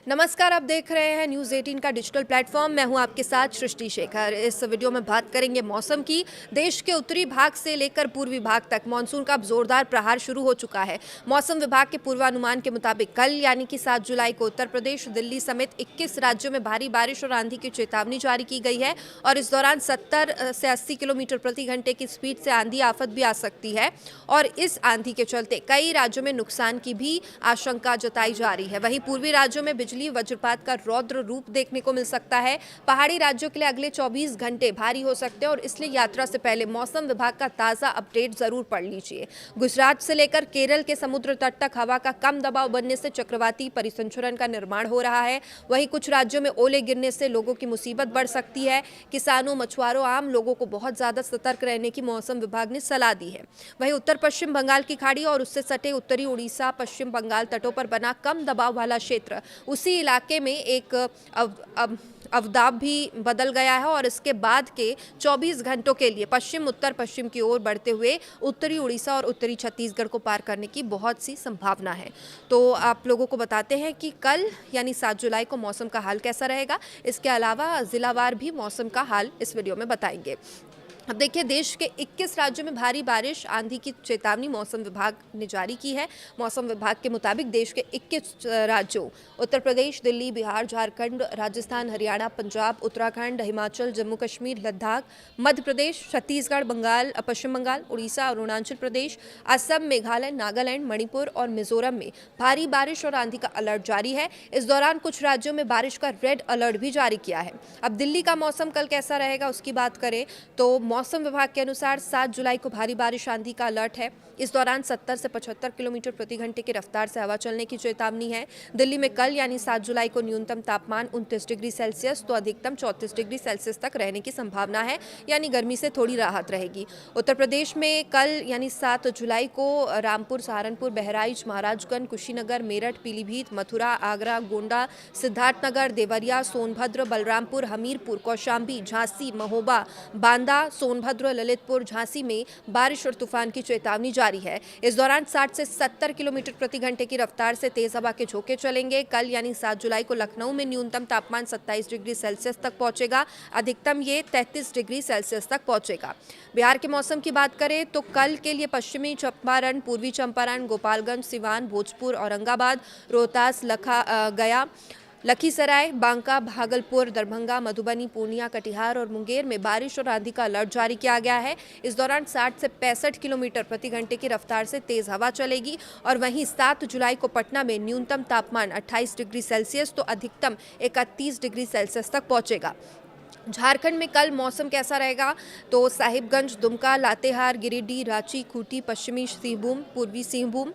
नमस्कार, आप देख रहे हैं न्यूज़ 18 का डिजिटल प्लेटफॉर्म। मैं हूं आपके साथ सृष्टि शेखर। इस वीडियो में बात करेंगे मौसम की। देश के उत्तरी भाग से लेकर पूर्वी भाग तक मानसून का अब जोरदार प्रहार शुरू हो चुका है। मौसम विभाग के पूर्वानुमान के मुताबिक कल यानी कि 7 जुलाई को उत्तर प्रदेश, दिल्ली समेत 21 राज्यों में भारी बारिश और आंधी की चेतावनी जारी की गई है और इस दौरान 70 से 80 किलोमीटर प्रति घंटे की स्पीड से आंधी आफत भी आ सकती है और इस आंधी के चलते कई राज्यों में नुकसान की भी आशंका जताई जा रही है। वहीं पूर्वी राज्यों में बिजली वज्रपात का रौद्र रूप देखने को मिल सकता है। पहाड़ी राज्यों के लिए अगले 24 घंटे भारी हो सकते हैं और इसलिए यात्रा से पहले मौसम विभाग का ताजा अपडेट जरूर पढ़ लीजिए। गुजरात से लेकर केरल के समुद्र तट तक हवा का कम दबाव बनने से चक्रवाती परिसंचरण का निर्माण हो रहा है। वहीं कुछ राज्यों में ओले गिरने से लोगों की मुसीबत बढ़ सकती है। किसानों, मछुआरों, आम लोगों को बहुत ज्यादा सतर्क रहने की मौसम विभाग ने सलाह दी है। वहीं उत्तर पश्चिम बंगाल की खाड़ी और उससे सटे उत्तरी उड़ीसा, पश्चिम बंगाल तटों पर बना कम दबाव वाला क्षेत्र उसी इलाके में एक अवदाब भी बदल गया है और इसके बाद के 24 घंटों के लिए पश्चिम उत्तर पश्चिम की ओर बढ़ते हुए उत्तरी उड़ीसा और उत्तरी छत्तीसगढ़ को पार करने की बहुत सी संभावना है। तो आप लोगों को बताते हैं कि कल यानी 7 जुलाई को मौसम का हाल कैसा रहेगा। इसके अलावा जिलावार भी मौसम का हाल इस वीडियो में बताएंगे। अब देखिए, देश के 21 राज्यों में भारी बारिश, आंधी की चेतावनी मौसम विभाग ने जारी की है। मौसम विभाग के मुताबिक देश के 21 राज्यों उत्तर प्रदेश, दिल्ली, बिहार, झारखंड, राजस्थान, हरियाणा, पंजाब, उत्तराखंड, हिमाचल, जम्मू कश्मीर, लद्दाख, मध्य प्रदेश, छत्तीसगढ़, बंगाल, पश्चिम बंगाल, उड़ीसा, अरुणाचल प्रदेश, असम, मेघालय, नागालैंड, मणिपुर और मिजोरम में भारी बारिश और आंधी का अलर्ट जारी है। इस दौरान कुछ राज्यों में बारिश का रेड अलर्ट भी जारी किया है। अब दिल्ली का मौसम कल कैसा रहेगा उसकी बात करें तो मौसम विभाग के अनुसार 7 जुलाई को भारी बारिश, आंधी का अलर्ट है। इस दौरान 70 से 75 किलोमीटर प्रति घंटे की रफ्तार से हवा चलने की चेतावनी है। दिल्ली में कल यानी 7 जुलाई को न्यूनतम तापमान 29 डिग्री सेल्सियस तो अधिकतम 34 डिग्री सेल्सियस तक रहने की संभावना है, यानी गर्मी से थोड़ी राहत रहेगी। उत्तर प्रदेश में कल यानी 7 जुलाई को रामपुर, सहारनपुर, बहराइच, महाराजगंज, कुशीनगर, मेरठ, पीलीभीत, मथुरा, आगरा, गोंडा, सिद्धार्थनगर, देवरिया, सोनभद्र, बलरामपुर, हमीरपुर, कौशाम्बी, झांसी, महोबा, बांदा, सोनभद्र, ललितपुर, झांसी में बारिश और तूफान की चेतावनी जारी है। इस दौरान 60 से 70 किलोमीटर प्रति घंटे की रफ्तार से तेज हवा के झोंके चलेंगे। कल यानी 7 जुलाई को लखनऊ में न्यूनतम तापमान 27 डिग्री सेल्सियस तक पहुंचेगा, अधिकतम ये 33 डिग्री सेल्सियस तक पहुंचेगा। बिहार के मौसम की बात करें तो कल के लिए पश्चिमी चंपारण, पूर्वी चंपारण, गोपालगंज, सिवान, भोजपुर, औरंगाबाद, रोहतास, गया, लखीसराय, बांका, भागलपुर, दरभंगा, मधुबनी, पूर्णिया, कटिहार और मुंगेर में बारिश और आंधी का अलर्ट जारी किया गया है। इस दौरान 60 से 65 किलोमीटर प्रति घंटे की रफ्तार से तेज हवा चलेगी और वहीं 7 जुलाई को पटना में न्यूनतम तापमान 28 डिग्री सेल्सियस तो अधिकतम 31 डिग्री सेल्सियस तक पहुंचेगा। झारखंड में कल मौसम कैसा रहेगा तो साहिबगंज, दुमका, लातेहार, गिरिडीह, रांची, खूंटी, पश्चिमी सिंहभूम, पूर्वी सिंहभूम,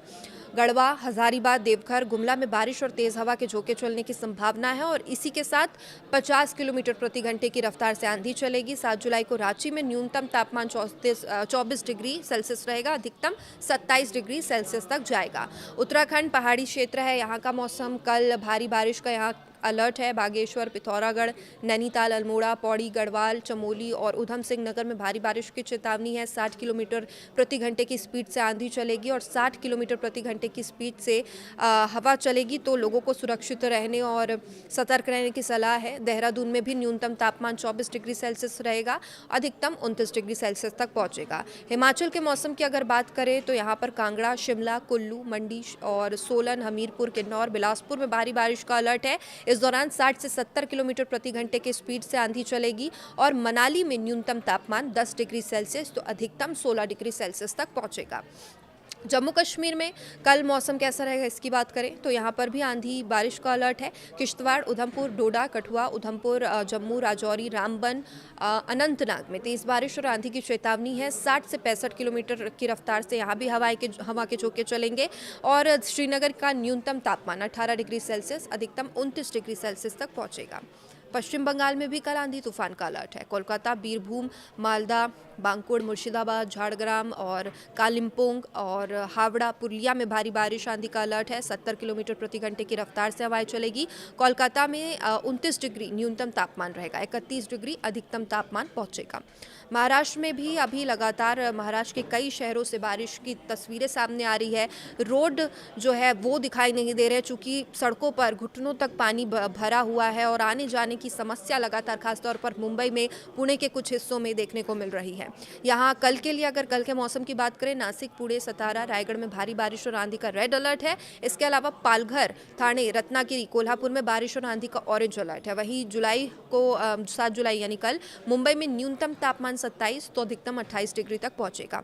गढ़वा, हजारीबाग, देवघर, गुमला में बारिश और तेज हवा के झोंके चलने की संभावना है और इसी के साथ 50 किलोमीटर प्रति घंटे की रफ्तार से आंधी चलेगी। 7 जुलाई को रांची में न्यूनतम तापमान 24 डिग्री सेल्सियस रहेगा, अधिकतम 27 डिग्री सेल्सियस तक जाएगा। उत्तराखंड पहाड़ी क्षेत्र है, यहाँ का मौसम कल भारी बारिश का यहाँ अलर्ट है। बागेश्वर, पिथौरागढ़, नैनीताल, अल्मोड़ा, पौड़ी, गढ़वाल, चमोली और उधम सिंह नगर में भारी बारिश की चेतावनी है। 60 किलोमीटर प्रति घंटे की स्पीड से आंधी चलेगी और 60 किलोमीटर प्रति घंटे की स्पीड से हवा चलेगी, तो लोगों को सुरक्षित रहने और सतर्क रहने की सलाह है। देहरादून में भी न्यूनतम तापमान 24 डिग्री सेल्सियस रहेगा, अधिकतम 29 डिग्री सेल्सियस तक पहुंचेगा। हिमाचल के मौसम की अगर बात करें तो यहाँ पर कांगड़ा, शिमला, कुल्लू, मंडी और सोलन, हमीरपुर, किन्नौर, बिलासपुर में भारी बारिश का अलर्ट है। इस दौरान 60 से 70 किलोमीटर प्रति घंटे की स्पीड से आंधी चलेगी और मनाली में न्यूनतम तापमान 10 डिग्री सेल्सियस तो अधिकतम 16 डिग्री सेल्सियस तक पहुंचेगा। जम्मू कश्मीर में कल मौसम कैसा रहेगा इसकी बात करें तो यहाँ पर भी आंधी बारिश का अलर्ट है। किश्तवाड़, उधमपुर, डोडा, कठुआ, उधमपुर, जम्मू, राजौरी, रामबन, अनंतनाग में तेज बारिश और आंधी की चेतावनी है। 60 से 65 किलोमीटर की रफ्तार से यहाँ भी हवा के झोंके चलेंगे और श्रीनगर का न्यूनतम तापमान 18 डिग्री सेल्सियस, अधिकतम 29 डिग्री सेल्सियस तक पहुँचेगा। पश्चिम बंगाल में भी कल आंधी तूफान का अलर्ट है। कोलकाता, बीरभूम, मालदा, बांकुड़, मुर्शिदाबाद, झारग्राम और कालिम्पोंग और हावड़ा, पुरुलिया में भारी बारिश आंधी का अलर्ट है। 70 किलोमीटर प्रति घंटे की रफ्तार से हवाएं चलेगी। कोलकाता में 29 डिग्री न्यूनतम तापमान रहेगा, 31 डिग्री अधिकतम तापमान पहुंचेगा। महाराष्ट्र में भी अभी लगातार महाराष्ट्र के कई शहरों से बारिश की तस्वीरें सामने आ रही है। रोड जो है वो दिखाई नहीं दे रहे, चूँकि सड़कों पर घुटनों तक पानी भरा हुआ है और आने जाने की समस्या लगातार खासतौर पर मुंबई में, पुणे के कुछ हिस्सों में देखने को मिल रही है। यहाँ कल के लिए अगर कल के मौसम की बात करें, नासिक, पुणे, सतारा, रायगढ़ में भारी बारिश और आंधी का रेड अलर्ट है। इसके अलावा पालघर, ठाणे, रत्नागिरी, कोल्हापुर में बारिश और आंधी का ऑरेंज अलर्ट है। वहीं 7 जुलाई यानी कल मुंबई में न्यूनतम तापमान 27 तो अधिकतम 28 डिग्री तक पहुंचेगा।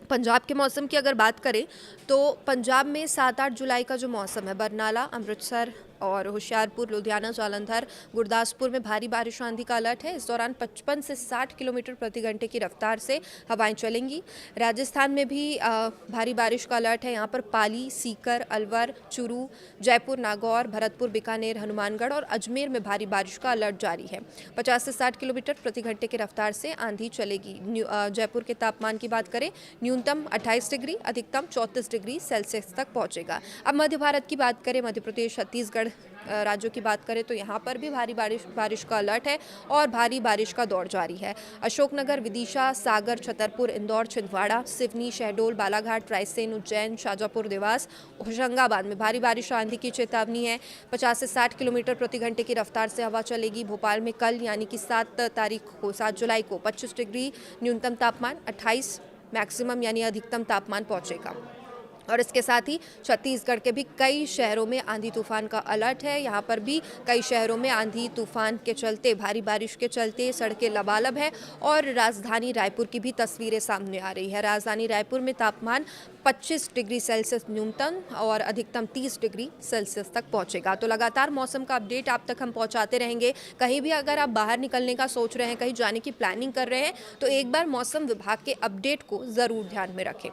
पंजाब के मौसम की अगर बात करें तो पंजाब में 7-8 जुलाई का जो मौसम है, बरनाला, अमृतसर और होशियारपुर, लुधियाना, जालंधर, गुरदासपुर में भारी बारिश आंधी का अलर्ट है। इस दौरान 55 से 60 किलोमीटर प्रति घंटे की रफ्तार से हवाएं चलेंगी। राजस्थान में भी भारी बारिश का अलर्ट है। यहाँ पर पाली, सीकर, अलवर, चूरू, जयपुर, नागौर, भरतपुर, बीकानेर, हनुमानगढ़ और अजमेर में भारी बारिश का अलर्ट जारी है। 50 से 60 किलोमीटर प्रति घंटे की रफ्तार से आंधी चलेगी। जयपुर के तापमान की बात करें, न्यूनतम 28 डिग्री, अधिकतम 34 डिग्री सेल्सियस तक पहुंचेगा। अब मध्य भारत की बात करें, मध्य प्रदेश, छत्तीसगढ़ राज्यों की बात करें तो यहाँ पर भी भारी बारिश का अलर्ट है और भारी बारिश का दौर जारी है। अशोकनगर, विदिशा, सागर, छतरपुर, इंदौर, छिंदवाड़ा, सिवनी, शहडोल, बालाघाट, रायसेन, उज्जैन, शाजापुर, देवास, होशंगाबाद में भारी बारिश आंधी की चेतावनी है। 50 से 60 किलोमीटर प्रति घंटे की रफ्तार से हवा चलेगी। भोपाल में कल यानी कि 7 जुलाई को 25 डिग्री न्यूनतम तापमान, 28 मैक्सिमम यानी अधिकतम तापमान पहुंचेगा। और इसके साथ ही छत्तीसगढ़ के भी कई शहरों में आंधी तूफान का अलर्ट है। यहाँ पर भी कई शहरों में आंधी तूफान के चलते, भारी बारिश के चलते सड़कें लबालब है और राजधानी रायपुर की भी तस्वीरें सामने आ रही है। राजधानी रायपुर में तापमान 25 डिग्री सेल्सियस न्यूनतम और अधिकतम 30 डिग्री सेल्सियस तक पहुँचेगा। तो लगातार मौसम का अपडेट आप तक हम पहुँचाते रहेंगे। कहीं भी अगर आप बाहर निकलने का सोच रहे हैं, कहीं जाने की प्लानिंग कर रहे हैं, तो एक बार मौसम विभाग के अपडेट को ज़रूर ध्यान में रखें।